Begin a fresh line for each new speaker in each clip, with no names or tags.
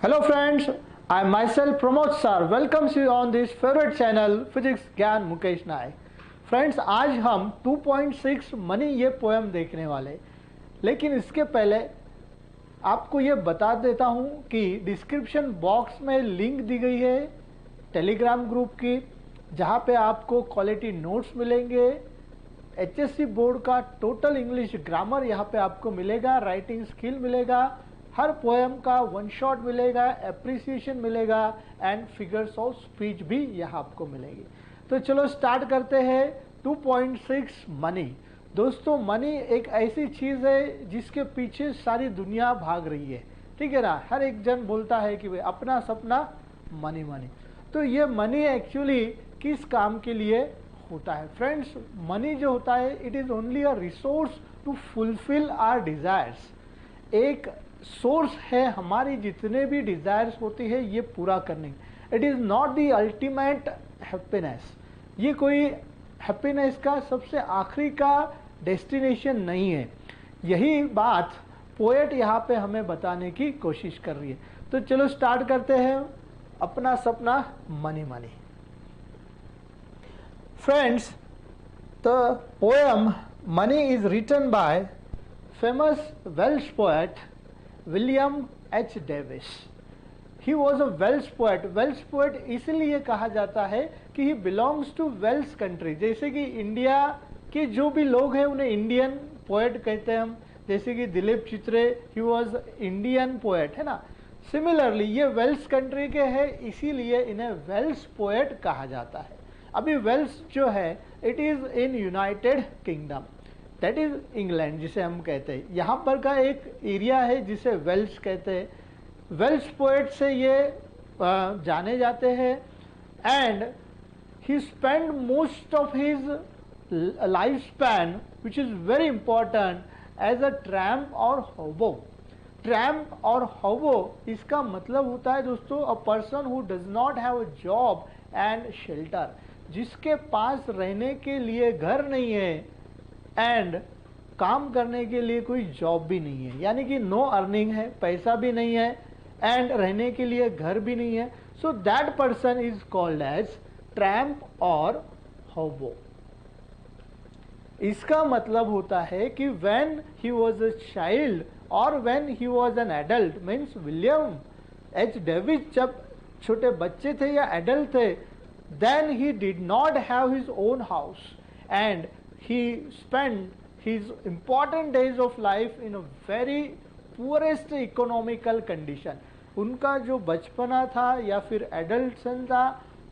Hello friends, I myself Pramod sir welcomes you on this favorite channel Physics ज्ञान मुकेश नायक। Friends आज हम 2.6 money ये poem देखने वाले, लेकिन इसके पहले आपको ये बता देता हूँ कि डिस्क्रिप्शन बॉक्स में लिंक दी गई है टेलीग्राम ग्रुप की, जहाँ पे आपको क्वालिटी नोट्स मिलेंगे। एचएससी बोर्ड का टोटल इंग्लिश ग्रामर यहाँ पे आपको मिलेगा, राइटिंग स्किल मिलेगा, हर पोएम का वन शॉट मिलेगा, एप्रिसिएशन मिलेगा एंड फिगर्स ऑफ स्पीच भी यहाँ आपको मिलेगी। तो चलो स्टार्ट करते हैं 2.6 मनी। दोस्तों मनी एक ऐसी चीज़ है जिसके पीछे सारी दुनिया भाग रही है, ठीक है ना। हर एक जन बोलता है कि भाई अपना सपना मनी मनी। तो ये मनी एक्चुअली किस काम के लिए होता है? फ्रेंड्स मनी जो होता है it is only a resource to fulfil our desires. एक सोर्स है हमारी जितने भी डिज़ायर्स होती है ये पूरा करने। It is not the ultimate happiness. ये कोई हैप्पीनेस का सबसे आखिरी का डेस्टिनेशन नहीं है। यही बात पोएट यहाँ पे हमें बताने की कोशिश कर रही है। तो चलो स्टार्ट करते हैं अपना सपना money money. Friends the poem money is written by famous Welsh poet William H Davies. He was a Welsh poet. Welsh poet इसलिए कहा जाता है कि he belongs to Wales country. जैसे कि इंडिया के जो भी लोग हैं उन्हें इंडियन पोएट कहते हैं हम, जैसे कि दिलीप चित्रे ही वॉज इंडियन पोएट, है ना। सिमिलरली ये वेल्स कंट्री के हैं, इसीलिए इन्हें वेल्स पोएट कहा जाता है। अभी वेल्स जो है it is in United kingdom, that is England जिसे हम कहते हैं। यहाँ पर का एक एरिया है जिसे वेल्स कहते हैं। वेल्स पोएट से ये जाने जाते हैं and he spend most of his life span which is very important as a tramp और होबो। ट्रैम्प और होबो इसका मतलब होता है दोस्तों अ person who does not have a job and shelter, जिसके पास रहने के लिए घर नहीं है एंड काम करने के लिए कोई जॉब भी नहीं है, यानी कि नो अर्निंग है, पैसा भी नहीं है एंड रहने के लिए घर भी नहीं है। So that person is called as tramp और होबो। इसका मतलब होता है कि when he was a child और when he was an adult, means William H Davies जब छोटे बच्चे थे या एडल्ट थे, then he did not have his own house and he spent his important days of life in a very poorest economical condition. उनका जो बचपना था या फिर एडल्टसन था,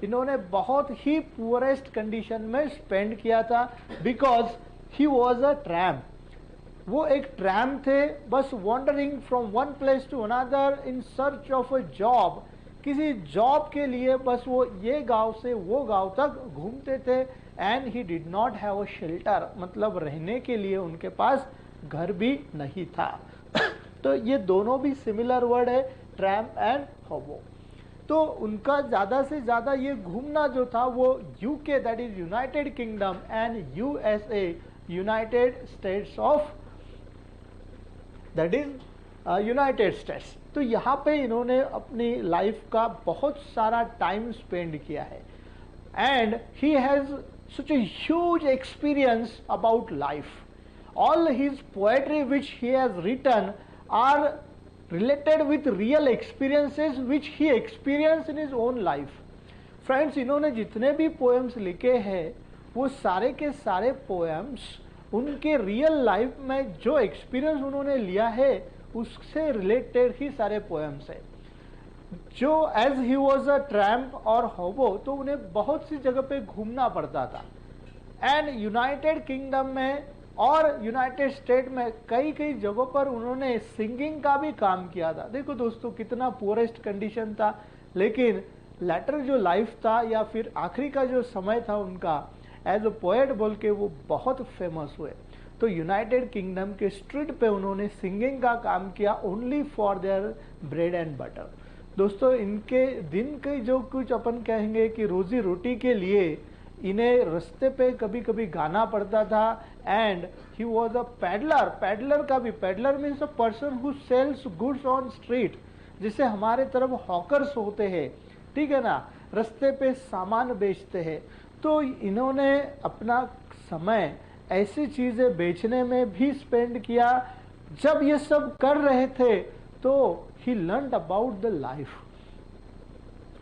इन्होंने बहुत ही पुअरेस्ट कंडीशन में स्पेंड किया था because he was a tramp. वो एक ट्रैम्प थे, बस wandering from one place to another in search of a job. किसी जॉब के लिए बस वो ये गांव से वो गांव तक घूमते थे and he did not have a shelter, मतलब रहने के लिए उनके पास घर भी नहीं था। तो ये दोनों भी सिमिलर वर्ड है, ट्रैम्प एंड होबो। तो उनका ज़्यादा से ज़्यादा ये घूमना जो था वो UK that is United kingdom and USA United states of that is United states. तो यहाँ पे इन्होंने अपनी लाइफ का बहुत सारा टाइम स्पेंड किया है and he has such a huge experience about life. All his poetry which he has written are related with real experiences which he experienced in his own life. Friends, इन्होंने जितने भी poems लिखे हैं वो सारे के सारे poems उनके रियल लाइफ में जो एक्सपीरियंस उन्होंने लिया है उससे रिलेटेड ही सारे poems है। जो as he was a tramp और होबो, तो उन्हें बहुत सी जगह पे घूमना पड़ता था एंड यूनाइटेड किंगडम में और यूनाइटेड स्टेट में कई कई जगहों पर उन्होंने सिंगिंग का भी काम किया था। देखो दोस्तों कितना पुअरेस्ट कंडीशन था, लेकिन लेटर जो लाइफ था या फिर आखिरी का जो समय था उनका एज अ पोएट बोल के वो बहुत फेमस हुए। तो यूनाइटेड किंगडम के स्ट्रीट पे उन्होंने सिंगिंग का काम किया only for their bread and butter. दोस्तों इनके दिन के जो कुछ अपन कहेंगे कि रोजी रोटी के लिए इन्हें रास्ते पे कभी कभी गाना पड़ता था and he was a peddler. Peddler का भी, peddler means a person who sells goods on street, जिसे हमारे तरफ हॉकर्स होते हैं, ठीक है ना, रास्ते पे सामान बेचते हैं, तो इन्होंने अपना समय ऐसी चीजें बेचने में भी स्पेंड किया। जब ये सब कर रहे थे तो ही लर्न अबाउट द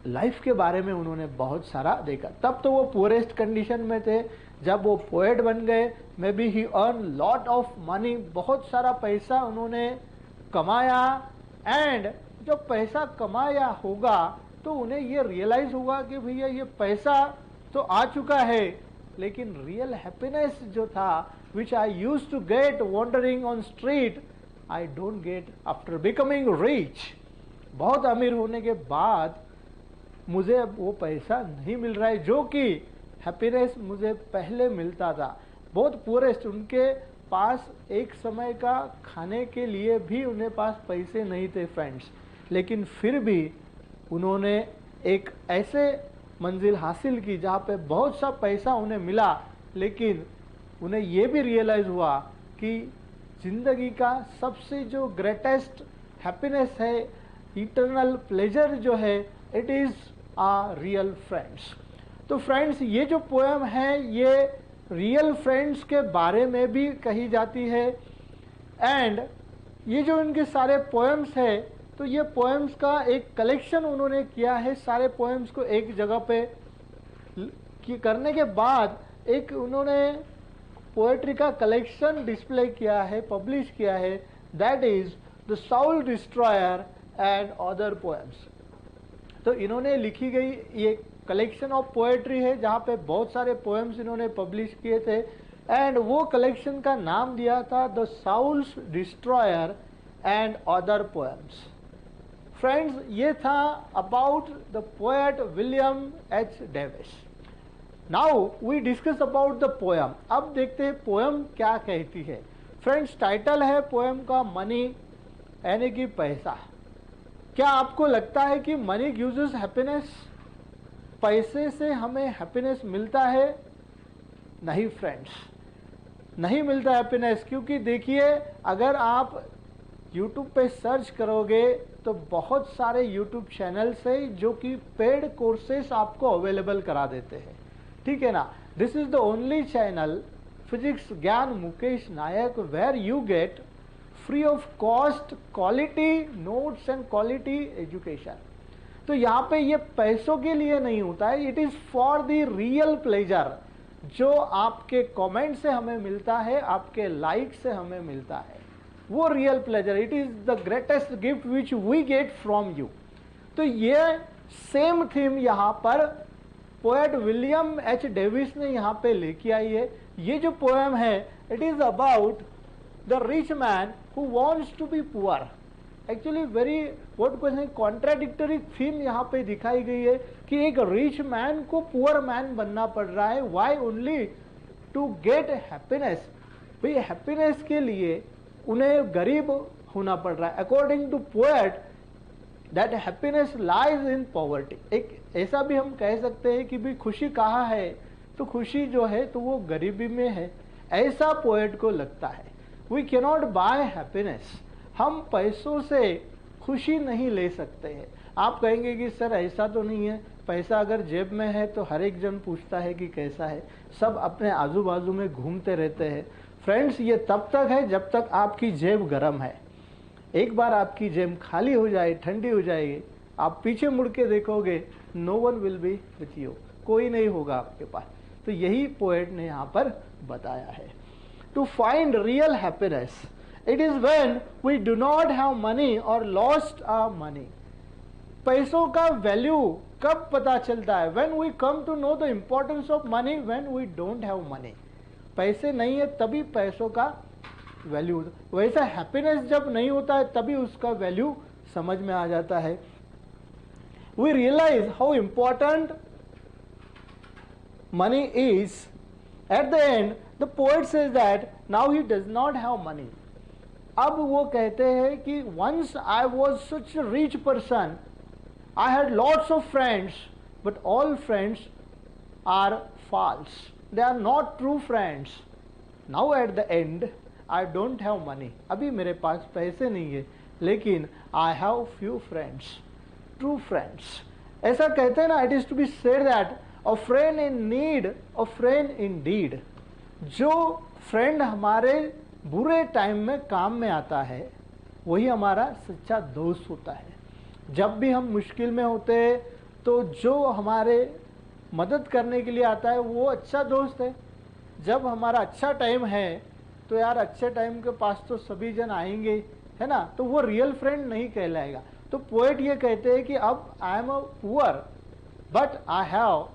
लाइफ के बारे में उन्होंने बहुत सारा देखा। तब तो वो पुअरेस्ट कंडीशन में थे, जब वो पोएट बन गए, may be he earn lot of money, बहुत सारा पैसा उन्होंने कमाया। एंड जब पैसा कमाया होगा तो उन्हें ये रियलाइज होगा कि भैया ये पैसा तो आ चुका है, लेकिन रियल हैप्पीनेस जो था which I use to get wandering on street, I don't get after becoming rich. बहुत अमीर होने के बाद मुझे अब वो पैसा नहीं मिल रहा है जो कि हैप्पीनेस मुझे पहले मिलता था। बहुत पुअरेस्ट, उनके पास एक समय का खाने के लिए भी उन्हें पास पैसे नहीं थे फ्रेंड्स, लेकिन फिर भी उन्होंने एक ऐसे मंजिल हासिल की जहाँ पे बहुत सा पैसा उन्हें मिला, लेकिन उन्हें ये भी रियलाइज हुआ कि जिंदगी का सबसे जो ग्रेटेस्ट हैप्पीनेस है, इटर्नल प्लेजर जो है, it is a real friends. तो फ्रेंड्स, ये जो पोएम है ये रियल फ्रेंड्स के बारे में भी कही जाती है। एंड ये जो इनके सारे पोएम्स है, तो ये पोएम्स का एक कलेक्शन उन्होंने किया है। सारे पोएम्स को एक जगह पे करने के बाद एक उन्होंने पोएट्री का कलेक्शन डिस्प्ले किया है, पब्लिश किया है, that is the Saul destroyer and other poems. तो इन्होंने लिखी गई ये कलेक्शन ऑफ पोएट्री है जहाँ पे बहुत सारे पोएम्स इन्होंने पब्लिश किए थे, एंड वो कलेक्शन का नाम दिया था the souls destroyer and other poems. Friends, ये था about the poet William H Davies. Now we discuss about the poem. अब देखते हैं पोएम क्या कहती है। फ्रेंड्स, टाइटल है पोएम का मनी, यानी कि पैसा। क्या आपको लगता है कि मनी गिव्स अस हैप्पीनेस? पैसे से हमें हैप्पीनेस मिलता है? नहीं फ्रेंड्स, नहीं मिलता हैप्पीनेस। क्योंकि देखिए, अगर आप YouTube पे सर्च करोगे तो बहुत सारे YouTube चैनल्स है जो कि पेड कोर्सेस आपको अवेलेबल करा देते हैं, ठीक है ना। This is the only channel physics Gyan Mukesh Nayak where you get free of cost quality notes and quality education. तो यहाँ पे ये पैसों के लिए नहीं होता है, it is for the real pleasure जो आपके कमेंट से हमें मिलता है, आपके लाइक से हमें मिलता है, वो real pleasure. It is the greatest gift which we get from you. तो ये सेम थीम यहाँ पर पोएट विलियम एच डेविस ने यहाँ पे लेके आई है। ये जो पोएम है, it is about the rich man who wants to be poor. Actually very what question contradictory theme यहाँ पे दिखाई गई है कि एक रिच मैन को पुअर मैन बनना पड़ रहा है। Why? Only to get happiness. भाई हैप्पीनेस के लिए उन्हें गरीब होना पड़ रहा है। According to poet that happiness lies in poverty. एक ऐसा भी हम कह सकते हैं कि भाई खुशी कहाँ है, तो खुशी जो है तो वो गरीबी में है, ऐसा पोएट को लगता है। We cannot buy happiness. हम पैसों से खुशी नहीं ले सकते हैं। आप कहेंगे कि सर ऐसा तो नहीं है, पैसा अगर जेब में है तो हर एक जन पूछता है कि कैसा है, सब अपने आजू बाजू में घूमते रहते हैं। फ्रेंड्स, ये तब तक है जब तक आपकी जेब गर्म है। एक बार आपकी जेब खाली हो जाए, ठंडी हो जाएगी, आप पीछे मुड़ के देखोगे, no one will be with you, कोई नहीं होगा आपके पास। तो यही पोएट ने यहाँ पर बताया है। To find real happiness, it is when we do not have money और लॉस्ट आवर मनी। पैसों का वैल्यू कब पता चलता है? When we come to know the importance of money when we don't have money. पैसे नहीं है तभी पैसों का वैल्यू। वैसा हैप्पीनेस जब नहीं होता है तभी उसका वैल्यू समझ में आ जाता है। We realise how important money is. At the end the poet says that now he does not have money. अब वो कहते हैं कि once I was such rich person, I had lots of friends, but all friends are false. They are not true friends. Now at the end, I don't have money. अभी मेरे पास पैसे नहीं है, लेकिन I have few friends, true friends. ऐसा कहते हैं ना, it is to be said that a friend in need a friend in deed. जो फ्रेंड हमारे बुरे टाइम में काम में आता है वही हमारा सच्चा दोस्त होता है। जब भी हम मुश्किल में होते हैं तो जो हमारे मदद करने के लिए आता है वो अच्छा दोस्त है। जब हमारा अच्छा टाइम है तो यार अच्छे टाइम के पास तो सभी जन आएंगे, है ना, तो वो रियल फ्रेंड नहीं कहलाएगा। तो पोएट ये कहते हैं कि अब I am a poor but I have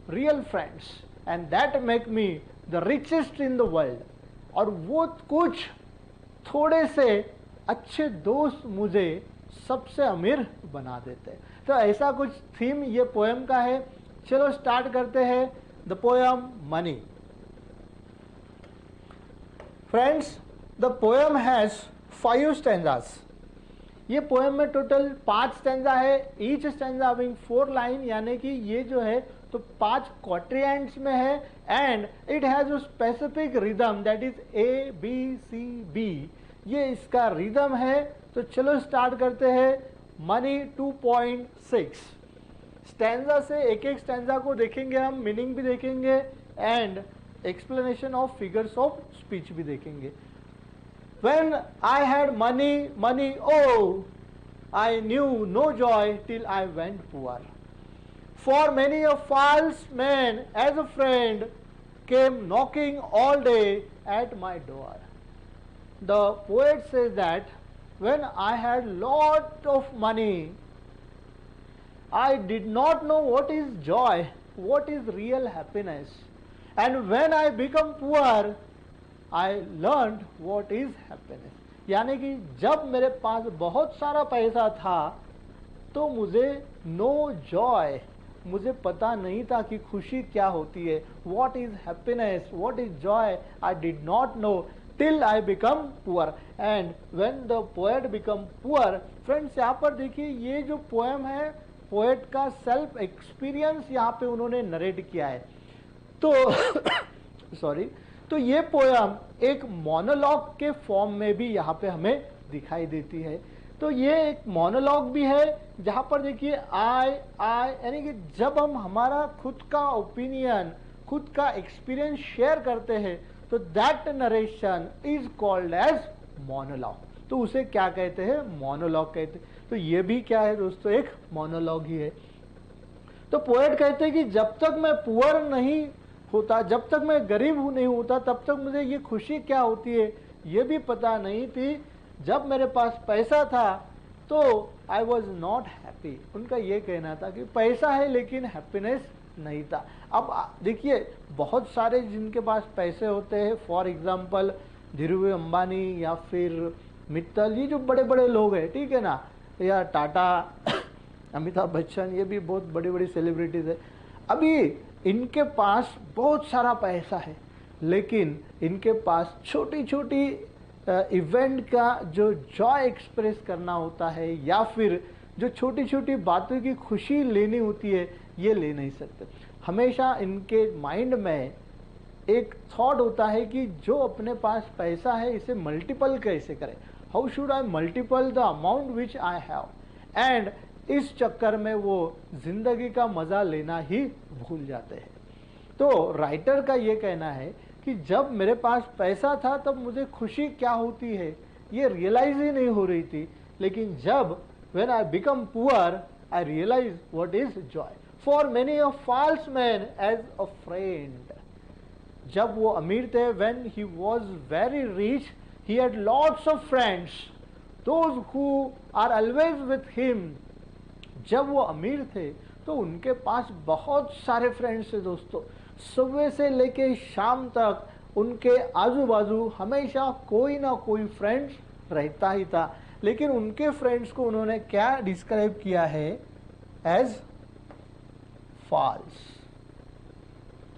real friends and that make me the richest in the world. और वो कुछ थोड़े से अच्छे दोस्त मुझे सबसे अमीर बना देते हैं। तो ऐसा कुछ थीम ये पोएम का है। चलो स्टार्ट करते हैं the poem money. Friends, the poem has 5 stanzas. ये पोएम में टोटल 5 स्टैंजा है, ईच स्टैंजा हैविंग 4 लाइन, यानी कि ये जो है तो 5 क्वाड्रेंट्स में है and it has a specific rhythm that is A B C B. ये इसका रिदम है। तो चलो स्टार्ट करते हैं। मनी 2.6 स्टैंजा से एक एक स्टैंजा को देखेंगे हम, मीनिंग भी देखेंगे and explanation of figures of speech भी देखेंगे। When I had money, money, oh, I knew no joy till I went poor. For many a false man as a friend came knocking all day at my door. The poet says that when I had lot of money, I did not know what is joy, what is real happiness. And when I become poor, I learned what is happiness. यानी कि जब मेरे पास बहुत सारा पैसा था तो मुझे नो जॉय, मुझे पता नहीं था कि खुशी क्या होती है। What is happiness, what is joy, I did not know till I become poor. And when the poet become poor, friends यहाँ पर देखिए ये जो पोएम है पोएट का सेल्फ एक्सपीरियंस यहाँ पे उन्होंने नरेट किया है। तो सॉरी, तो ये पोयम एक मोनोलॉग के फॉर्म में भी यहाँ पे हमें दिखाई देती है। तो ये एक मोनोलॉग भी है जहाँ पर देखिए आई यानी कि जब हम हमारा खुद का ओपिनियन, खुद का एक्सपीरियंस शेयर करते हैं तो that narration is called as monologue. तो उसे क्या कहते हैं? मोनोलॉग कहते हैं। तो ये भी क्या है दोस्तों? एक मोनोलॉग ही है। तो पोएट कहते हैं कि जब तक मैं पुअर नहीं होता, जब तक मैं गरीब नहीं होता, तब तक मुझे ये खुशी क्या होती है ये भी पता नहीं थी। जब मेरे पास पैसा था तो आई वॉज नॉट हैप्पी। उनका ये कहना था कि पैसा है लेकिन हैप्पीनेस नहीं था। अब देखिए बहुत सारे जिनके पास पैसे होते हैं, फॉर एग्जाम्पल धीरूभाई अंबानी या फिर मित्तल, ये जो बड़े बड़े लोग हैं, ठीक है ना, या टाटा, अमिताभ बच्चन, ये भी बहुत बड़ी बड़ी सेलिब्रिटीज है। अभी इनके पास बहुत सारा पैसा है लेकिन इनके पास छोटी छोटी इवेंट का जो जॉय एक्सप्रेस करना होता है या फिर जो छोटी छोटी बातों की खुशी लेनी होती है ये ले नहीं सकते। हमेशा इनके माइंड में एक थॉट होता है कि जो अपने पास पैसा है इसे मल्टीपल कैसे करें, how should I multiple the amount which I have. And इस चक्कर में वो जिंदगी का मजा लेना ही भूल जाते हैं। तो राइटर का ये कहना है कि जब मेरे पास पैसा था तब मुझे खुशी क्या होती है ये रियलाइज ही नहीं हो रही थी, लेकिन जब when I become poor I realise what is joy. For many a false man as a friend. जब वो अमीर थे, when he was very rich he had lots of friends, those who are always with him. जब वो अमीर थे तो उनके पास बहुत सारे फ्रेंड्स थे दोस्तों। सुबह से लेके शाम तक उनके आजू बाजू हमेशा कोई ना कोई फ्रेंड्स रहता ही था। लेकिन उनके फ्रेंड्स को उन्होंने क्या डिस्क्राइब किया है? एज फॉल्स,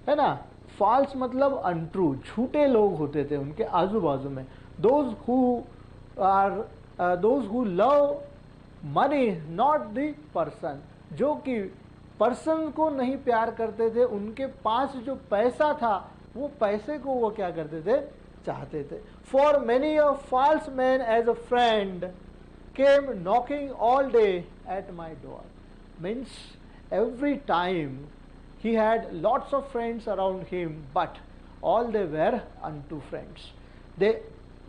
है ना। फॉल्स मतलब अनट्रू, झूठे लोग होते थे उनके आजू बाजू में। Those who love money not the person, जो कि पर्सन को नहीं प्यार करते थे, उनके पास जो पैसा था वो पैसे को वो क्या करते थे? चाहते थे। For many a false man as a friend came knocking all day at my door. Means every time he had lots of friends around him, but all they were unto friends. They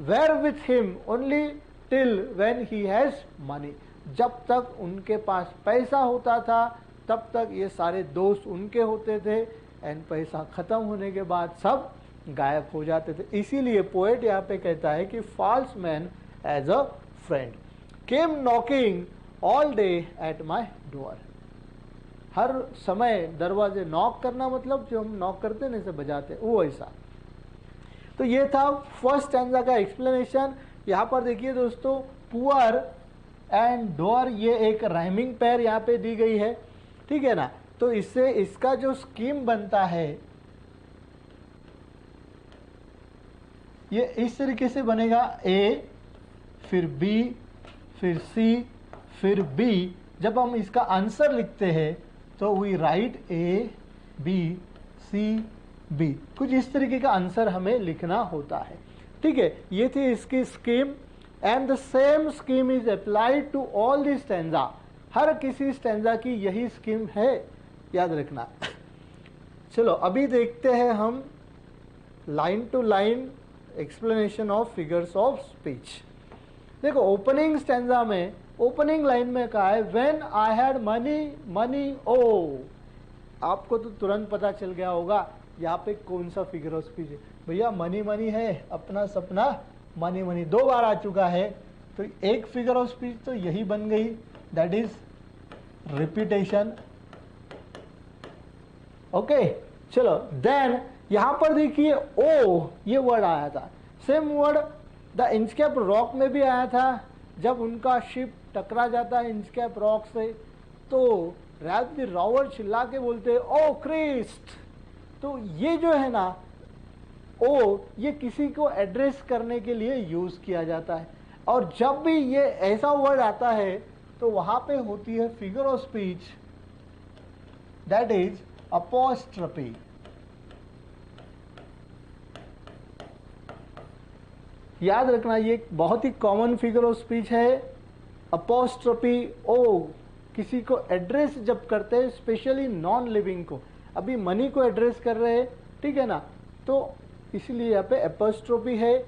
were with him only till when he has money. जब तक उनके पास पैसा होता था तब तक ये सारे दोस्त उनके होते थे, एंड पैसा खत्म होने के बाद सब गायब हो जाते थे. इसीलिए पोएट यहाँ पे कहता है कि false man as a friend came knocking all day at my door. हर समय दरवाजे नॉक करना, मतलब जो हम नॉक करते हैं जैसे बजाते वो ऐसा. तो ये था फर्स्ट स्टैंजा का एक्सप्लेनेशन. यहाँ पर देखिए दोस्तों, पुअर एंड डोर ये एक राइमिंग पेयर यहाँ पे दी गई है, ठीक है ना. तो इससे इसका जो स्कीम बनता है ये इस तरीके से बनेगा, ए फिर बी फिर सी फिर बी. जब हम इसका आंसर लिखते हैं तो we write A B C B. कुछ इस तरीके का आंसर हमें लिखना होता है, ठीक है. ये थी इसकी scheme, and the same scheme is applied to all the stanza. हर किसी स्टैंजा की यही स्कीम है, याद रखना. चलो अभी देखते हैं हम line to line explanation of figures of speech. देखो ओपनिंग स्टैंजा में, ओपनिंग लाइन में कहा है when I had money money O. आपको तो तुरंत पता चल गया होगा यहाँ पे कौन सा फिगर ऑफ स्पीच है. भैया मनी मनी है, अपना सपना मनी मनी 2 बार आ चुका है, तो एक फिगर ऑफ स्पीच तो यही बन गई, दैट इज रिपीटेशन. ओके चलो देन यहां पर देखिए ओ ये वर्ड आया था. सेम वर्ड द इंचकैप रॉक में भी आया था. जब उनका शिप टकरा जाता है इंचकैप रॉक से तो रैल्फ द रॉवर चिल्ला के बोलते ओ क्रिस्ट. तो ये जो है ना ओ, ये किसी को एड्रेस करने के लिए यूज किया जाता है. और जब भी ये ऐसा वर्ड आता है तो वहां पे होती है figure of speech, that is apostrophe. याद रखना ये बहुत ही कॉमन फिगर ऑफ स्पीच है, अपॉस्ट्रफी ओ. किसी को एड्रेस जब करते हैं, स्पेशली नॉन लिविंग को, अभी मनी को एड्रेस कर रहे हैं, ठीक है ना, तो इसलिए यहाँ पे अपॉस्ट्रफी है.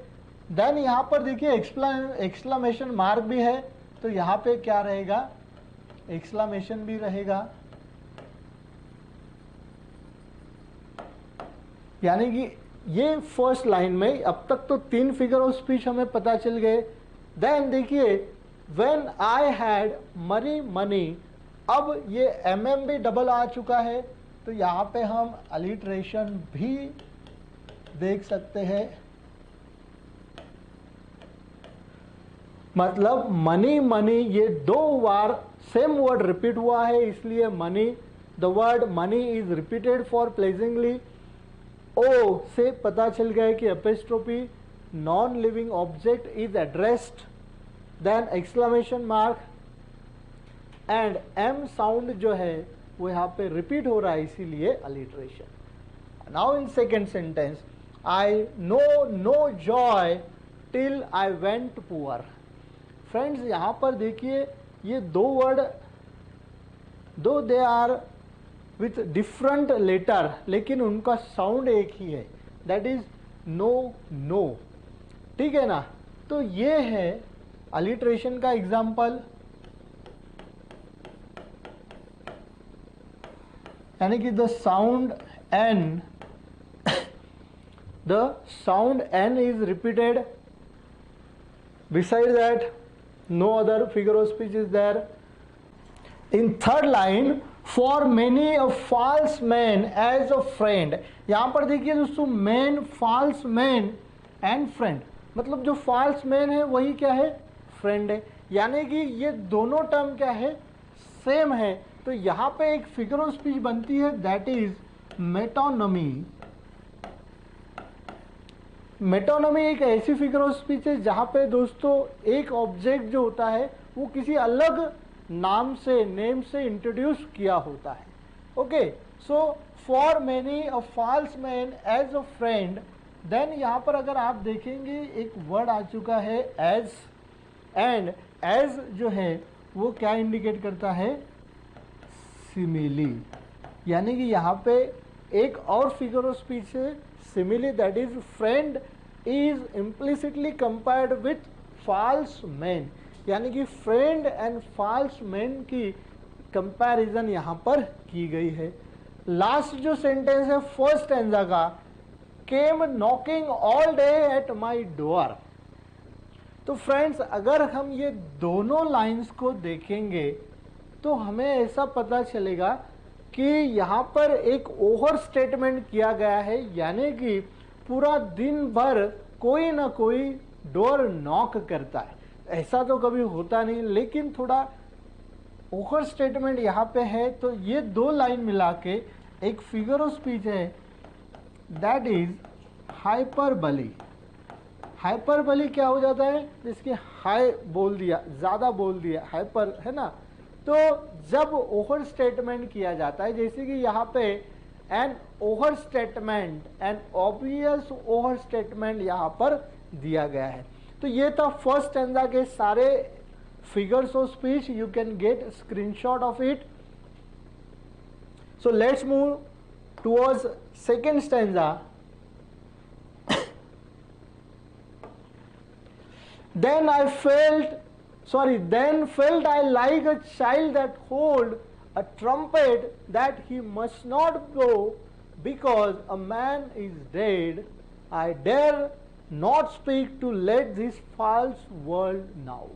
देन यहाँ पर देखिए एक्सक्लामेशन मार्क भी है, तो यहाँ पे क्या रहेगा, एक्सक्लामेशन भी रहेगा. यानी कि ये फर्स्ट लाइन में अब तक तो 3 फिगर ऑफ स्पीच हमें पता चल गए. देन देखिए when I had money money, अब ये mm भी डबल आ चुका है, तो यहाँ पे हम अलिटरेशन भी देख सकते हैं. मतलब मनी मनी ये 2 बार सेम वर्ड रिपीट हुआ है, इसलिए money, the word money is repeated for pleasingly. O से पता चल गया कि apostrophe non living object is addressed. Then exclamation mark and M sound जो है वो यहाँ पे रिपीट हो रहा है, इसीलिए alliteration. Now in second sentence, I know no joy till I went poor. Friends यहाँ पर देखिए ये 2 वर्ड, दो they are with different letter, लेकिन उनका साउंड एक ही है, दैट इज नो नो, ठीक है ना. तो ये है अलिटरेशन का एग्जाम्पल. यानी कि the sound N is repeated. Beside that, no other figure of speech is there. In third line, for many a false man as a friend. यहाँ पर देखिए दोस्तों, man, false man and friend. मतलब जो false man है वही क्या है, friend है. यानी कि ये दोनों टर्म क्या है, सेम है. तो यहाँ पे एक फिगर ऑफ स्पीच बनती है, दैट इज मेटोनमी. मेटोनमी एक ऐसी फिगर ऑफ स्पीच है जहाँ पे दोस्तों एक ऑब्जेक्ट जो होता है वो किसी अलग नाम से, नेम से इंट्रोड्यूस किया होता है. Okay, so for many a false man as a friend. Then यहाँ पर अगर आप देखेंगे एक वर्ड आ चुका है एज, एंड एज जो है वो क्या इंडिकेट करता है, सिमिली, यानी कि यहाँ पे एक और फिगर ऑफ स्पीच है simile, that is friend is implicitly compared with false man, यानी कि फ्रेंड एंड फॉल्स मैन की कंपैरिजन यहाँ पर की गई है। लास्ट जो सेंटेंस है फर्स्ट स्टैंजा का, came knocking all day at my door. तो फ्रेंड्स अगर हम ये दोनों लाइंस को देखेंगे तो हमें ऐसा पता चलेगा कि यहाँ पर एक ओवर स्टेटमेंट किया गया है, यानी कि पूरा दिन भर कोई ना कोई डोर नॉक करता है। ऐसा तो कभी होता नहीं, लेकिन थोड़ा ओवर स्टेटमेंट यहाँ पे है। तो ये दो लाइन मिला के एक फिगर ऑफ स्पीच है, दैट इज हाइपरबली। हाइपरबली क्या हो जाता है, जिसके हाई बोल दिया, ज़्यादा बोल दिया, हाइपर है ना। तो जब ओवर स्टेटमेंट किया जाता है, जैसे कि यहाँ पे an over statement, an obvious over statement यहाँ पर दिया गया है। तो ये था फर्स्ट स्टैंजा के सारे figures of speech, you can get screenshot of it. So let's move towards second stanza. Then felt I like a child that hold a trumpet that he must not blow because a man is dead. I dare not speak to let this false world know.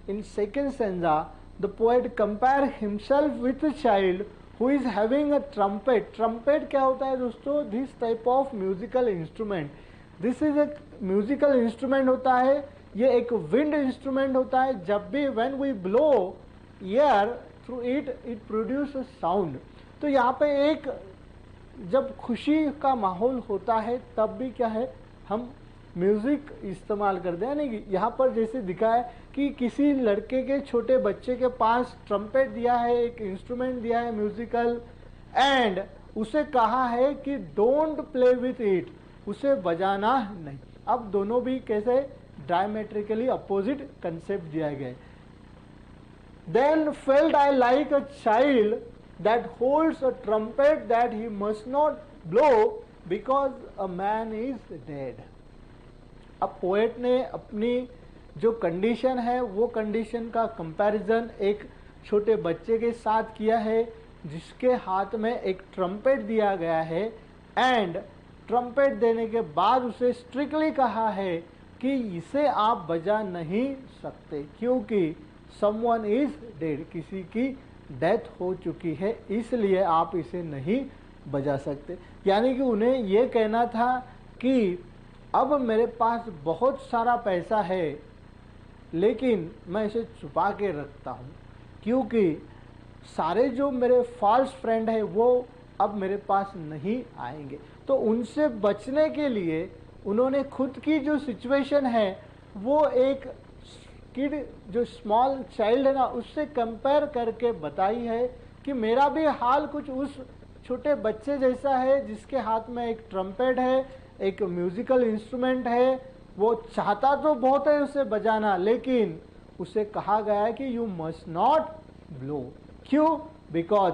In second stanza, the poet compare himself with a child who is having a trumpet. Trumpet क्या होता है दोस्तों? This type of musical instrument. This is a musical instrument होता है, ये एक wind instrument होता है। जब भी when we blow air through it, it produce sound. तो यहाँ पे एक जब खुशी का माहौल होता है तब भी क्या है, हम म्यूज़िक इस्तेमाल करते हैं। यानी कि यहाँ पर जैसे दिखा है कि किसी लड़के के, छोटे बच्चे के पास ट्रम्पेट दिया है, एक इंस्ट्रूमेंट दिया है म्यूजिकल, एंड उसे कहा है कि डोंट प्ले विथ इट, उसे बजाना नहीं। अब दोनों भी कैसे डायमेट्रिकली अपोजिट कंसेप्ट दिया गया। Then felt I like a child that holds a trumpet that he must not blow because a man is dead. अब पोएट ने अपनी जो कंडीशन है वो कंडीशन का कंपैरिजन एक छोटे बच्चे के साथ किया है जिसके हाथ में एक ट्रम्पेट दिया गया है, एंड ट्रम्पेट देने के बाद उसे स्ट्रिक्टली कहा है कि इसे आप बजा नहीं सकते क्योंकि समवन इज डेड, किसी की डेथ हो चुकी है, इसलिए आप इसे नहीं बजा सकते। यानी कि उन्हें यह कहना था कि अब मेरे पास बहुत सारा पैसा है लेकिन मैं इसे छुपा के रखता हूँ क्योंकि सारे जो मेरे फॉल्स फ्रेंड है वो अब मेरे पास नहीं आएंगे। तो उनसे बचने के लिए उन्होंने खुद की जो सिचुएशन है वो एक किड, जो स्मॉल चाइल्ड है ना, उससे कंपेयर करके बताई है कि मेरा भी हाल कुछ उस छोटे बच्चे जैसा है जिसके हाथ में एक ट्रम्पेट है, एक म्यूजिकल इंस्ट्रूमेंट है। वो चाहता तो बहुत है उसे बजाना, लेकिन उसे कहा गया है कि यू मस्ट नॉट ब्लो। क्यों? बिकॉज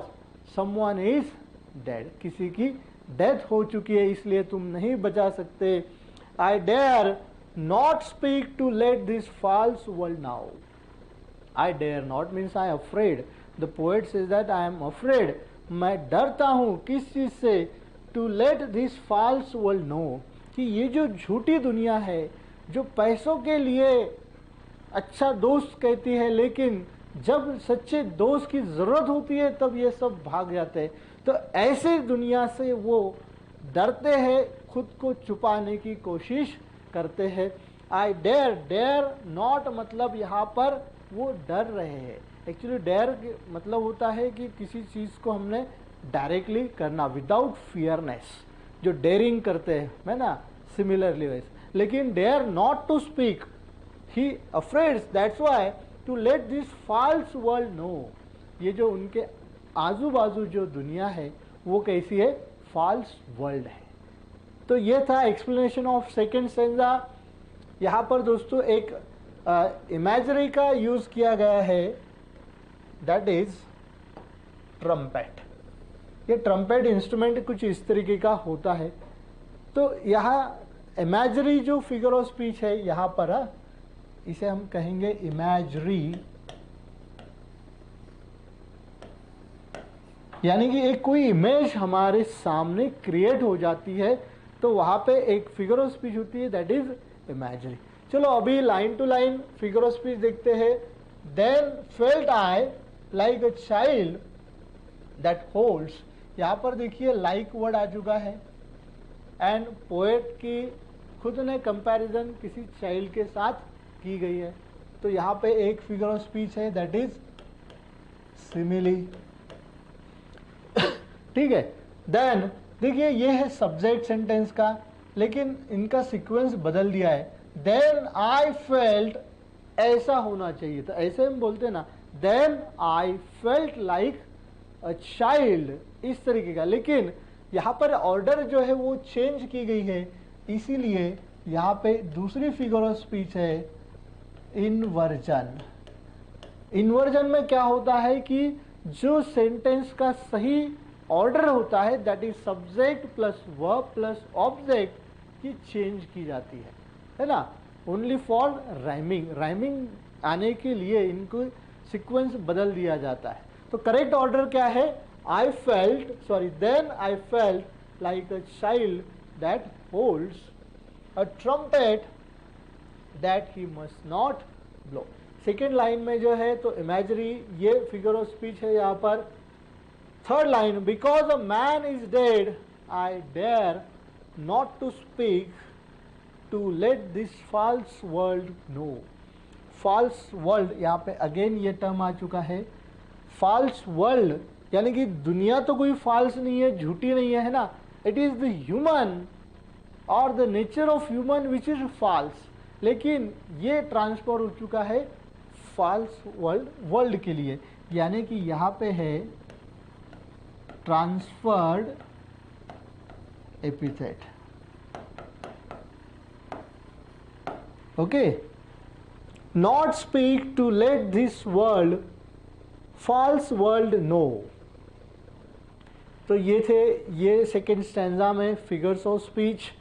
समवन इज डेड, किसी की डेथ हो चुकी है इसलिए तुम नहीं बजा सकते। I dare not speak to let this false world now. I dare not means I am afraid. The poet says that I am afraid, मैं डरता हूँ किस चीज से? To let this false world know, कि ये जो झूठी दुनिया है जो पैसों के लिए अच्छा दोस्त कहती है लेकिन जब सच्चे दोस्त की जरूरत होती है तब ये सब भाग जाते हैं, तो ऐसे दुनिया से वो डरते हैं, खुद को छुपाने की कोशिश करते हैं। आई डेयर, डेयर नॉट मतलब यहाँ पर वो डर रहे हैं। एक्चुअली डेयर मतलब होता है कि किसी चीज़ को हमने डायरेक्टली करना विदाउट फियरनेस, जो डेयरिंग करते हैं, है ना, सिमिलरली वैसे। लेकिन dare not to speak, he afraids, that's why to let this false world know. ये जो उनके आजू बाजू जो दुनिया है वो कैसी है? फॉल्स वर्ल्ड है। तो ये था एक्सप्लेनेशन ऑफ सेकेंड स्टैंजा। यहाँ पर दोस्तों एक इमेजरी का यूज किया गया है, दैट इज ट्रम्पेट। ये ट्रम्पेट इंस्ट्रूमेंट कुछ इस तरीके का होता है। तो यहाँ इमेजरी जो फिगर ऑफ स्पीच है यहाँ पर इसे हम कहेंगे इमेजरी, यानी कि एक कोई इमेज हमारे सामने क्रिएट हो जाती है, तो वहां पे एक फिगर ऑफ स्पीच होती है, दैट इज इमेजरी। चलो अभी line to line figure of speech देखते हैं। Then felt I like a child that holds, यहाँ पर देखिए लाइक वर्ड आ चुका है, एंड पोएट की खुद ने कंपैरिजन किसी चाइल्ड के साथ की गई है, तो यहाँ पे एक फिगर ऑफ स्पीच है, दैट इज सिमिली। ठीक है। देन देखिए ये है सब्जेक्ट सेंटेंस का, लेकिन इनका सीक्वेंस बदल दिया है। देन आई फेल्ट, ऐसा होना चाहिए था, ऐसे हम बोलते ना, then I felt like a child, इस तरीके का। लेकिन यहाँ पर ऑर्डर जो है वो चेंज की गई है, इसीलिए यहाँ पे दूसरी फिगर ऑफ स्पीच है इनवर्जन। इनवर्जन में क्या होता है कि जो सेंटेंस का सही ऑर्डर होता है, that is subject plus verb plus object, की चेंज की जाती है ना, ओनली फॉर राइमिंग। राइमिंग आने के लिए इनको सीक्वेंस बदल दिया जाता है। तो करेक्ट ऑर्डर क्या है, I felt, sorry, then I felt like a child that holds a trumpet that he must not blow. Second line में जो है तो इमेजरी, ये फिगर ऑफ स्पीच है यहाँ पर। Third line, because a man is dead I dare not to speak to let this false world know. False world, यहाँ पे अगेन ये टर्म आ चुका है, फॉल्स वर्ल्ड, यानी कि दुनिया तो कोई फॉल्स नहीं है, झूठी नहीं है ना, इट इज द ह्यूमन और the nature of human which is false. लेकिन ये ट्रांसफर हो चुका है फॉल्स वर्ल्ड, वर्ल्ड के लिए, यानी कि यहाँ पे है transferred epithet. Okay, not speak to let this world false world know. तो ये थे ये सेकेंड स्टैंजा में फिगर्स ऑफ स्पीच।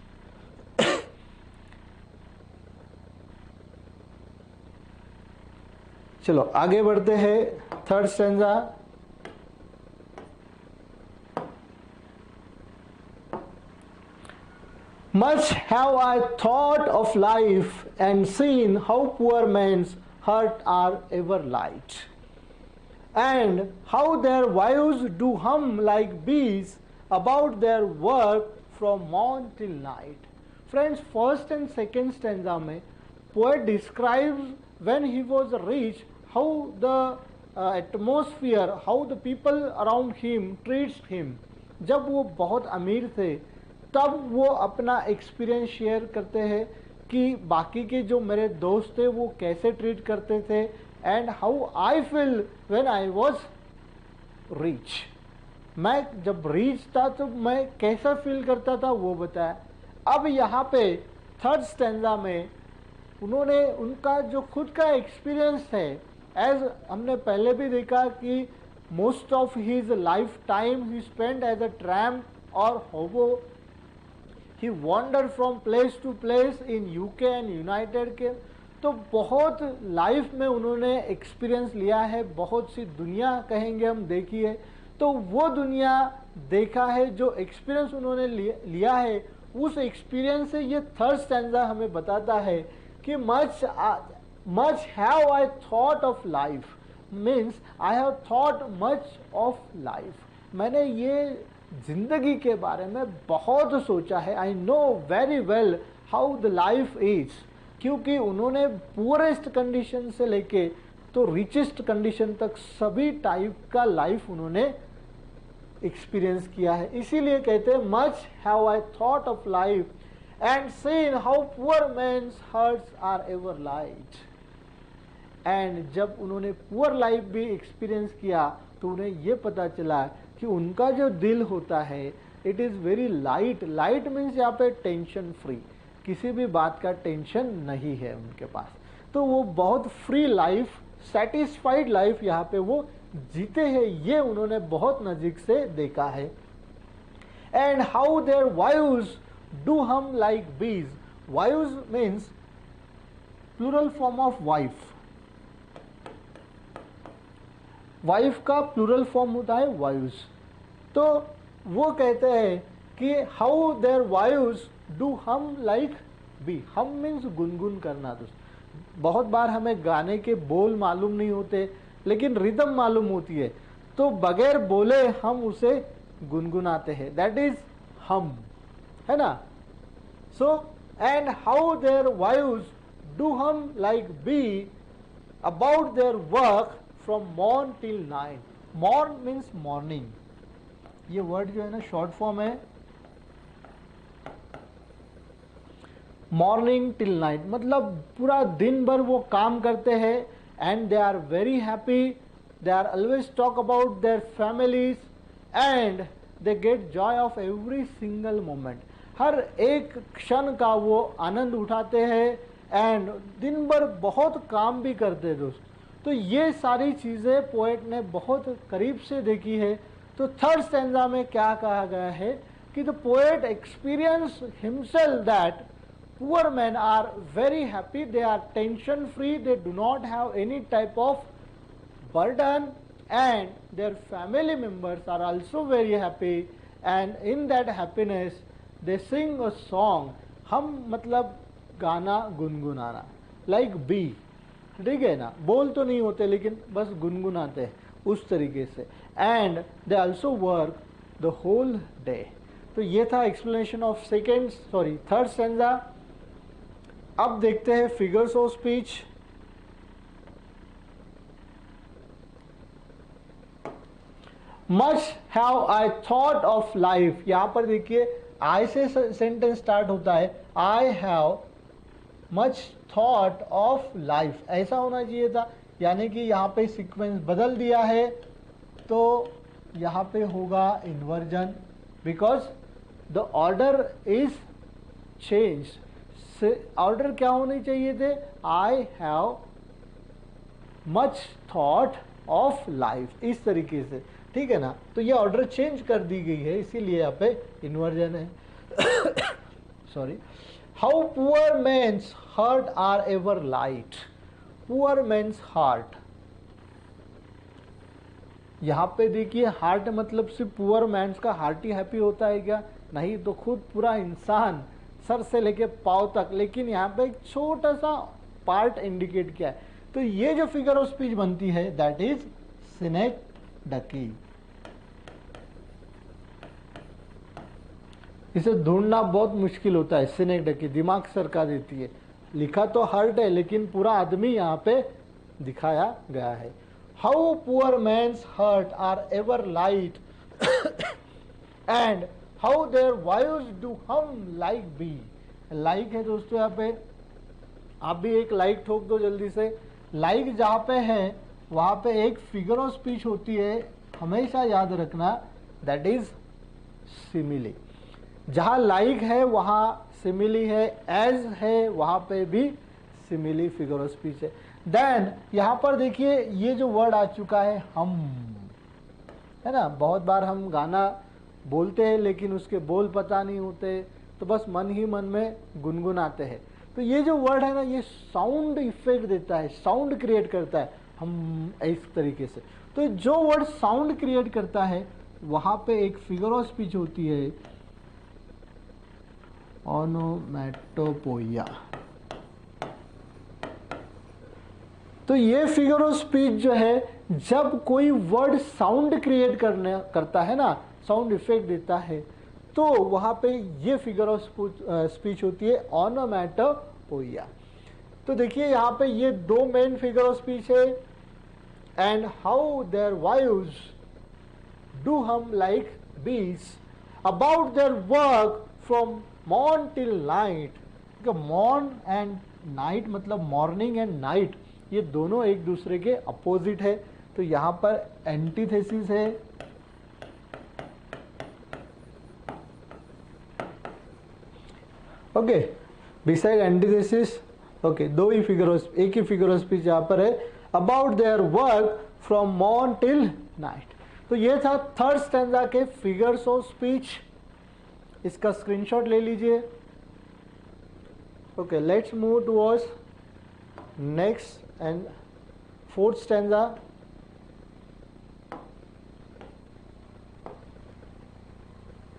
चलो आगे बढ़ते हैं, third stanza. Much have I thought of life and seen how poor men's heart are ever light, and how their wives do hum like bees about their work from morn till night. Friends, first and second stanza में poet describes when he was rich how the atmosphere, how the people around him treats him. जब वो बहुत अमीर थे तब वो अपना experience share करते हैं कि बाकी के जो मेरे दोस्त थे वो कैसे ट्रीट करते थे, and how I feel when I was rich. मैं जब रिच था तो मैं कैसा फील करता था वो बताया। अब यहाँ पे थर्ड स्टैंजा में उन्होंने उनका जो खुद का एक्सपीरियंस है, एज हमने पहले भी देखा कि most of his life time he spend as a tramp और hobo. He wandered from place to place in UK and United के, तो बहुत लाइफ में उन्होंने एक्सपीरियंस लिया है, बहुत सी दुनिया कहेंगे हम देखी है। तो वो दुनिया देखा है, जो एक्सपीरियंस उन्होंने लिया है, उस एक्सपीरियंस से ये थर्ड स्टैंजा हमें बताता है कि much have I thought of life, means I have thought much of life. मैंने ये जिंदगी के बारे में बहुत सोचा है। I know very well how the life is, क्योंकि उन्होंने पुअरेस्ट कंडीशन से लेके तो रिचेस्ट कंडीशन तक सभी टाइप का लाइफ उन्होंने एक्सपीरियंस किया है। इसीलिए कहते हैं much have I thought of life and seen how poor men's hearts are ever light. And जब उन्होंने पुअर लाइफ भी एक्सपीरियंस किया तो उन्हें ये पता चला कि उनका जो दिल होता है it is very light. Light means यहाँ पे टेंशन फ्री, किसी भी बात का टेंशन नहीं है उनके पास। तो वो बहुत फ्री लाइफ, सेटिस्फाइड लाइफ यहाँ पे वो जीते हैं, ये उन्होंने बहुत नजीक से देखा है। And how their wives do hum like bees. Wives means plural form of wife. Wife का प्लूरल फॉर्म होता है वाइव्स। तो वो कहते हैं कि how their wives do hum like bee. Hum means गुनगुन करना। दोस्त बहुत बार हमें गाने के बोल मालूम नहीं होते लेकिन रिदम मालूम होती है, तो बगैर बोले हम उसे गुनगुनाते हैं, दैट इज हम, है ना। So and how their wives do hum like bee about their work from morn till night. Morn means morning, ये वर्ड जो है ना शॉर्ट फॉर्म है मॉर्निंग टिल नाइट, मतलब पूरा दिन भर वो काम करते हैं। And they are very happy, they are always talk about their families and they get joy of every single moment. हर एक क्षण का वो आनंद उठाते हैं एंड दिन भर बहुत काम भी करते हैं दोस्त। तो ये सारी चीज़ें पोएट ने बहुत करीब से देखी है। तो थर्ड स्टैंजा में क्या कहा गया है कि the poet experience himself that poor men are very happy, they are tension free, they do not have any type of burden, and their family members are also very happy, and in that happiness they sing a song। हम मतलब गाना गुनगुनाना, like bee, ठीक है ना, बोल तो नहीं होते लेकिन बस गुनगुनाते हैं उस तरीके से। And they also work the whole day. तो ये था एक्सप्लेनेशन ऑफ थर्ड स्टैंजा। अब देखते हैं figures of speech. Much have I thought of life, यहां पर देखिए आई से सेंटेंस स्टार्ट होता है, I have much thought of life, ऐसा होना चाहिए था, यानी कि यहाँ पे सीक्वेंस बदल दिया है तो यहाँ पे होगा inversion, because the order is change. Order क्या होने चाहिए थे, I have much thought of life, इस तरीके से, ठीक है ना। तो ये ऑर्डर चेंज कर दी गई है, इसीलिए यहाँ पे इन्वर्जन है। Sorry. How poor men's heart are ever light. Poor men's heart, यहाँ पे देखिए हार्ट मतलब सिर्फ पुअर मैन्स का हार्ट ही हैप्पी होता है क्या, नहीं, तो खुद पूरा इंसान सर से लेके पाँव तक, लेकिन यहाँ पे एक छोटा सा पार्ट इंडिकेट किया है। तो ये जो फिगर ऑफ स्पीच बनती है दैट इज सिनेक्डकी। इसे ढूंढना बहुत मुश्किल होता है, सिनेक्डकी दिमाग सरका देती है। लिखा तो हार्ट है लेकिन पूरा आदमी यहाँ पे दिखाया गया है। How poor men's heart are ever light and how their wives do hum like bee. Like है दोस्तों, यहाँ पे आप भी एक लाइक ठोक दो जल्दी से। लाइक जहाँ पे है वहाँ पे एक फिगर ऑफ स्पीच होती है, हमेशा याद रखना, दैट इज सिमिली। जहाँ लाइक है वहाँ सिमिली है, एज है वहाँ पे भी सिमिली फिगर ऑफ स्पीच है। देन यहाँ पर देखिए ये जो वर्ड आ चुका है हम, है ना। बहुत बार हम गाना बोलते हैं लेकिन उसके बोल पता नहीं होते, तो बस मन ही मन में गुनगुनाते हैं। तो ये जो वर्ड है ना, ये साउंड इफेक्ट देता है, साउंड क्रिएट करता है हम, इस तरीके से। तो जो वर्ड साउंड क्रिएट करता है वहाँ पे एक फिगर ऑफ स्पीच होती है ओनोमैटोपोइया। तो ये फिगर ऑफ स्पीच जो है, जब कोई वर्ड साउंड क्रिएट करता है ना, साउंड इफेक्ट देता है, तो वहां पे ये फिगर ऑफ स्पीच होती है ओनोमैटोपोइया। तो देखिए यहाँ पे ये दो मेन फिगर ऑफ स्पीच है। And how their wives do hum like bees about their work from morn till night. Morn and night मतलब मॉर्निंग एंड नाइट, ये दोनों एक दूसरे के अपोजिट है। तो यहाँ पर एंटीथेसिस है, ओके। बिसाइड एंटीथेसिस ओके, एक ही फिगर ऑफ स्पीच यहाँ पर है, about their work from morn till night. तो ये था थर्ड स्टैंजा के फिगर्स ऑफ स्पीच। इसका स्क्रीनशॉट ले लीजिए। Okay, let's move towards next and fourth stanza.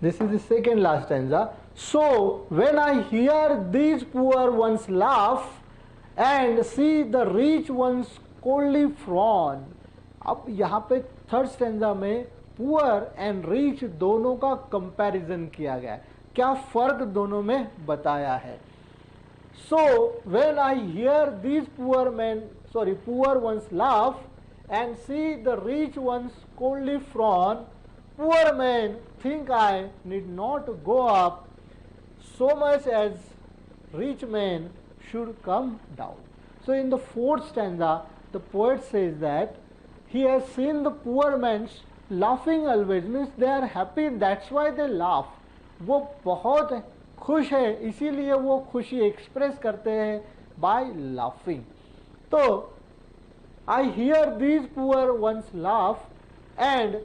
This is the second last stanza. So when I hear these poor ones laugh and see the rich ones coldly frown. अब यहाँ पे third stanza में poor and rich दोनों का comparison किया गया है, क्या फर्क दोनों में बताया है। So when I hear these poor ones laugh and see the rich ones coldly frown, poor men think I need not go up so much as rich men should come down. So in the fourth stanza, the poet says that he has seen the poor men laughing always, means they are happy, that's why they laugh. वो बहुत खुश है, इसीलिए वो खुशी express करते हैं by laughing. तो I hear these poor ones laugh and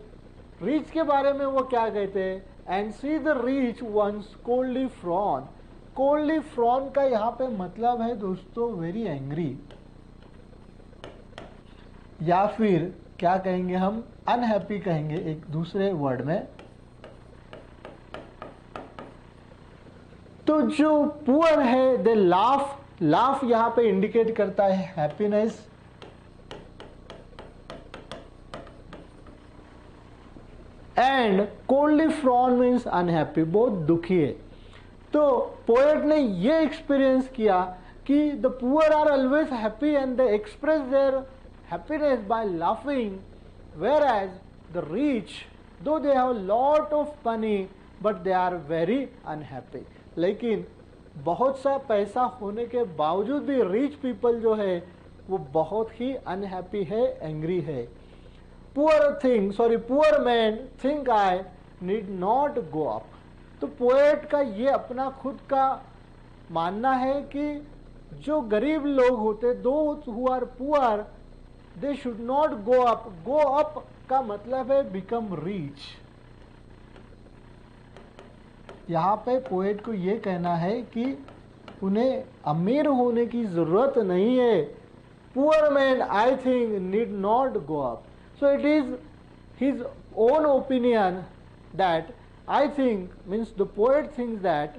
rich के बारे में वो क्या कहते हैं, and see the rich ones coldly frown. Coldly frown का यहाँ पे मतलब है दोस्तों वेरी एंग्री, या फिर क्या कहेंगे हम, अनहैप्पी कहेंगे एक दूसरे वर्ड में। तो जो पुअर है दे लाफ, लाफ यहाँ पे इंडिकेट करता है happiness, and coldly frown means unhappy, बहुत दुखी है। तो पोएट ने ये एक्सपीरियंस किया कि the poor are always happy and they express their happiness by laughing, whereas the rich though they have lot of money but they are very unhappy. लेकिन बहुत सा पैसा होने के बावजूद भी रिच पीपल जो है वो बहुत ही अनहैप्पी है, एंग्री है। poor men think I need not go up. तो पोएट का ये अपना खुद का मानना है कि जो गरीब लोग होते, those who are poor, they should not go up. Go up का मतलब है become rich. यहाँ पे पोएट को ये कहना है कि उन्हें अमीर होने की जरूरत नहीं है। Poor men, I think, need not go up. So it is his own opinion that I think, means the poet thinks that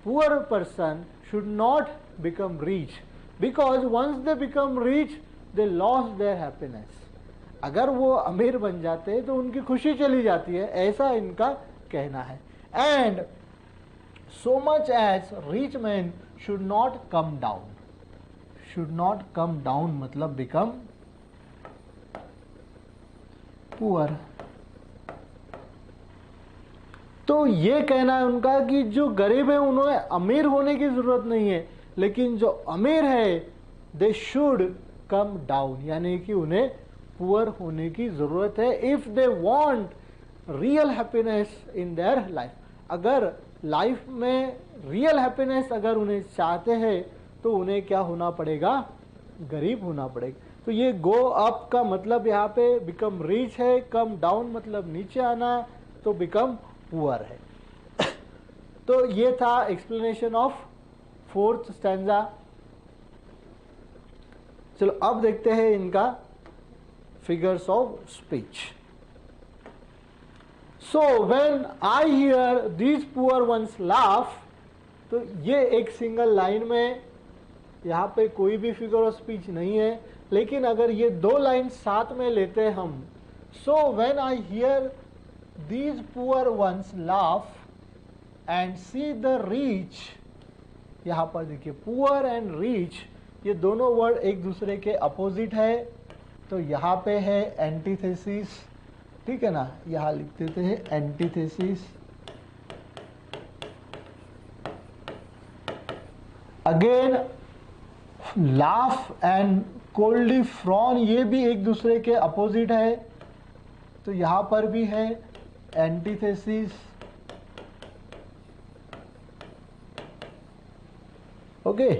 poor person should not become rich, because once they become rich they lost their happiness. अगर वो अमीर बन जाते हैं तो उनकी खुशी चली जाती है, ऐसा इनका कहना है। And so much as rich men should not come down. Should not come down मतलब become पुअर। तो ये कहना है उनका कि जो गरीब है उन्हें अमीर होने की जरूरत नहीं है, लेकिन जो अमीर है दे शुड कम डाउन, यानी कि उन्हें पुअर होने की जरूरत है if they want real happiness in their life. अगर लाइफ में रियल हैप्पीनेस अगर उन्हें चाहते हैं तो उन्हें क्या होना पड़ेगा, गरीब होना पड़ेगा। तो ये गो अप का मतलब यहाँ पे बिकम रिच है, कम डाउन मतलब नीचे आना, तो बिकम पुअर है। तो ये था एक्सप्लेनेशन ऑफ फोर्थ स्टैंजा। चलो अब देखते हैं इनका figures of speech. So when I hear these poor ones laugh, तो ये एक सिंगल लाइन में, यहाँ पे कोई भी फिगर ऑफ स्पीच नहीं है, लेकिन अगर ये दो लाइन साथ में लेते हैं हम, so when I hear these poor ones laugh and see the rich, यहाँ पर देखिए पुअर एंड रीच ये दोनों वर्ड एक दूसरे के अपोजिट है, तो यहाँ पे है एंटीथेसिस, ठीक है ना, यहाँ लिख देते हैं antithesis. Again laugh and coldly frown ये भी एक दूसरे के अपोजिट है, तो यहाँ पर भी है एंटीथेसिस। ओके,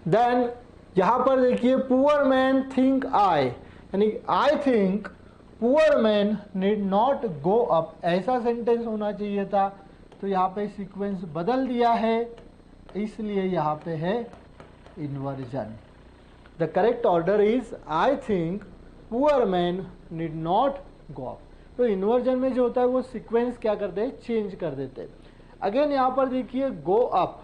देन यहां पर देखिए पुअर मैन थिंक आई, यानी I think poor man need not go up, ऐसा सेंटेंस होना चाहिए था, तो यहाँ पे सीक्वेंस बदल दिया है, इसलिए यहाँ पे है inversion. The correct order is I think poor man need not go up. तो इन्वर्जन में जो होता है वो सीक्वेंस क्या करते हैं, चेंज कर देते हैं। अगेन यहाँ पर देखिए गो अप,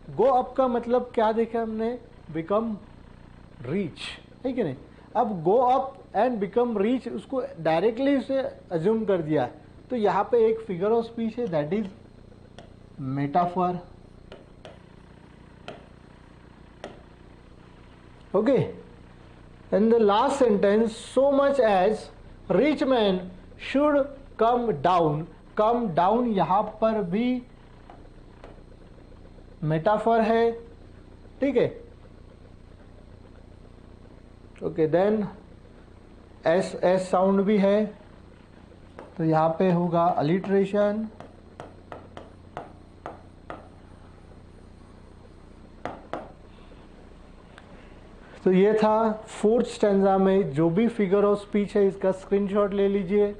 गो अप का मतलब क्या देखा हमने, बिकम रीच, है कि नहीं। अब go up and become rich उसको डायरेक्टली उसे अज्यूम कर दिया, तो यहाँ पे एक फिगर ऑफ स्पीच है, that is metaphor. Okay, and the last sentence, so much as rich man should come down, come down यहाँ पर भी मेटाफर है, ठीक है। Okay, then S S sound भी है, तो यहाँ पे होगा अलिट्रेशन। तो ये था फोर्थ स्टैंजा में जो भी फिगर ऑफ स्पीच है, इसका स्क्रीनशॉट ले लीजिए।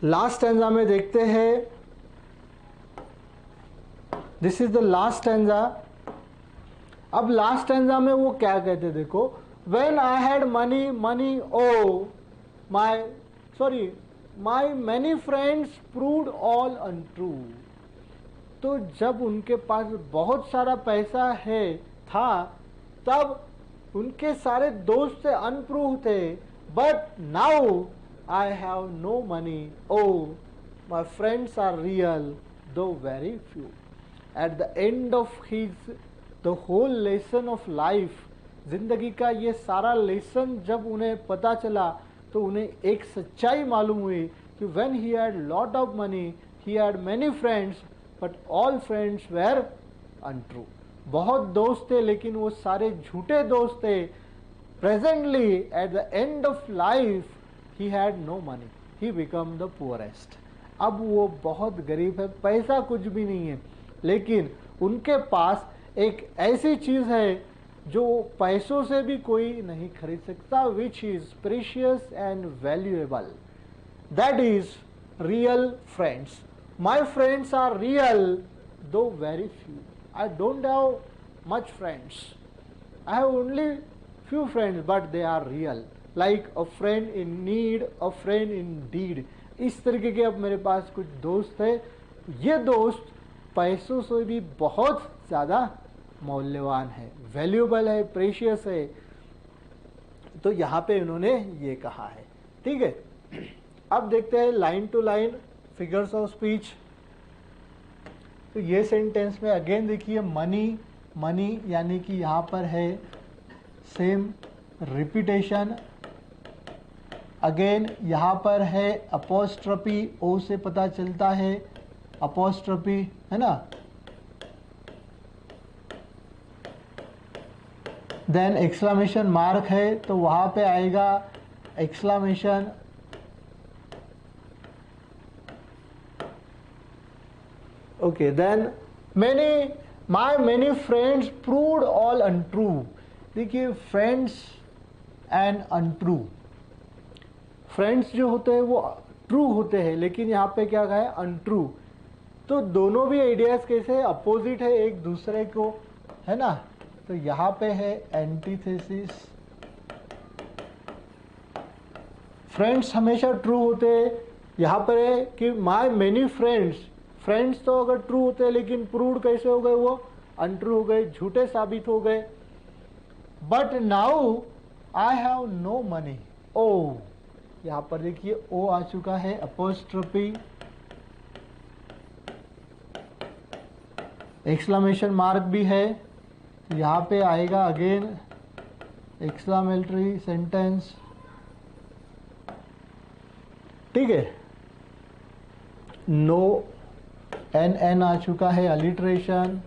लास्ट स्टैंजा में देखते हैं, this is the last stanza. अब लास्ट स्टैंजा में वो क्या कहते, देखो, when I had money money O my many friends proved all untrue. तो जब उनके पास बहुत सारा पैसा था, तब उनके सारे दोस्त से अनप्रूव थे, but now I have no money. Oh, my friends are real, though very few. At the end of the whole lesson of life, जिंदगी का ये सारा लेसन जब उन्हें पता चला, तो उन्हें एक सच्चाई मालूम हुई कि when he had lot of money, he had many friends, but all friends were untrue. बहुत दोस्त थे, लेकिन वो सारे झूठे दोस्त थे। Presently, at the end of life, he had no money, he became the poorest. अब वो बहुत गरीब है, पैसा कुछ भी नहीं है, लेकिन उनके पास एक ऐसी चीज है जो पैसों से भी कोई नहीं खरीद सकता, which is precious and valuable. That is real friends. My friends are real, though very few. I don't have much friends. I have only few friends, but they are real. Like a friend in need, a friend in deed. इस तरीके के अब मेरे पास कुछ दोस्त है, ये दोस्त पैसों से भी बहुत ज़्यादा मौल्यवान है, वैल्यूएबल है, प्रेशियस है। तो यहाँ पे इन्होंने ये कहा है, ठीक है। अब देखते हैं line to line figures of speech. तो ये सेंटेंस में अगेन देखिए मनी मनी, यानी कि यहाँ पर है सेम रिपीटेशन। अगेन यहाँ पर है अपोस्ट्रोफी, ओ से पता चलता है अपोस्ट्रोफी, है ना। देन एक्सक्लेमेशन मार्क है, तो वहाँ पे आएगा exclamation. Okay, then my many friends proved all untrue. देखिए फ्रेंड्स एंड अनट्रू, फ्रेंड्स जो होते हैं वो ट्रू होते हैं, लेकिन यहाँ पे क्या कहा है, अनट्रू। तो दोनों भी आइडियाज कैसे अपोजिट है एक दूसरे को, है ना। तो यहाँ पे है एंटीथेसिस। फ्रेंड्स हमेशा ट्रू होते हैं। यहाँ पर है कि माई मेनी फ्रेंड्स, फ्रेंड्स तो अगर ट्रू होते हैं, लेकिन प्रूव्ड कैसे हो गए, वो अनट्रू हो गए, झूठे साबित हो गए। But now I have no money. O, यहाँ पर देखिए ओ आ चुका है, अपोस्ट्रोफी, एक्सक्लेमेशन मार्क भी है, यहाँ पे आएगा अगेन एक्सक्लेमेटरी सेंटेंस, ठीक है। नो एन आ चुका है, अलिट्रेशन।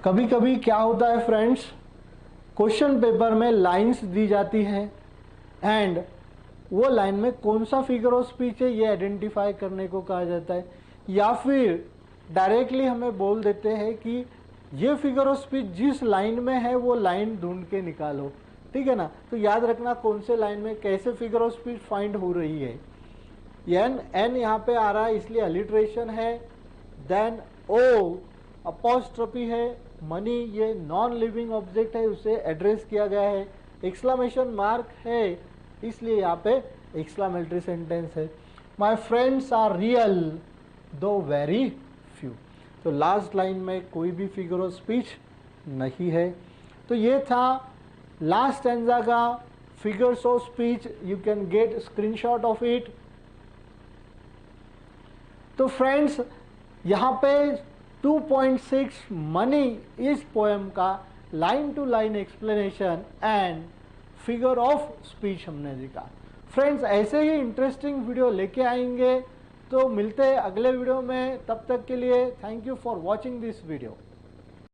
कभी कभी क्या होता है फ्रेंड्स, क्वेश्चन पेपर में लाइंस दी जाती है एंड वो लाइन में कौन सा फिगर ऑफ स्पीच है ये आइडेंटिफाई करने को कहा जाता है। या फिर डायरेक्टली हमें बोल देते हैं कि ये फिगर ऑफ स्पीच जिस लाइन में है वो लाइन ढूंढ के निकालो, ठीक है ना। तो याद रखना कौन से लाइन में कैसे फिगर ऑफ स्पीच फाइंड हो रही है। एन यहाँ पे आ रहा है इसलिए अलिट्रेशन है। देन ओ अपॉस्ट्रोफी है, मनी ये नॉन लिविंग ऑब्जेक्ट है उसे एड्रेस किया गया है। एक्सक्लेमेशन मार्क है इसलिए यहाँ पे एक्सक्लेमेटरी सेंटेंस है। माई फ्रेंड्स आर रियल दो वेरी फ्यू। तो लास्ट लाइन में कोई भी फिगर ऑफ स्पीच नहीं है। तो ये था लास्ट स्टैंजा का figures of speech. You can get screenshot of it. तो फ्रेंड्स यहाँ पे 2.6 मनी इस पोएम का line to line explanation and figure of speech हमने देखा। फ्रेंड्स ऐसे ही इंटरेस्टिंग वीडियो लेके आएंगे, तो मिलते हैं अगले वीडियो में। तब तक के लिए thank you for watching this video.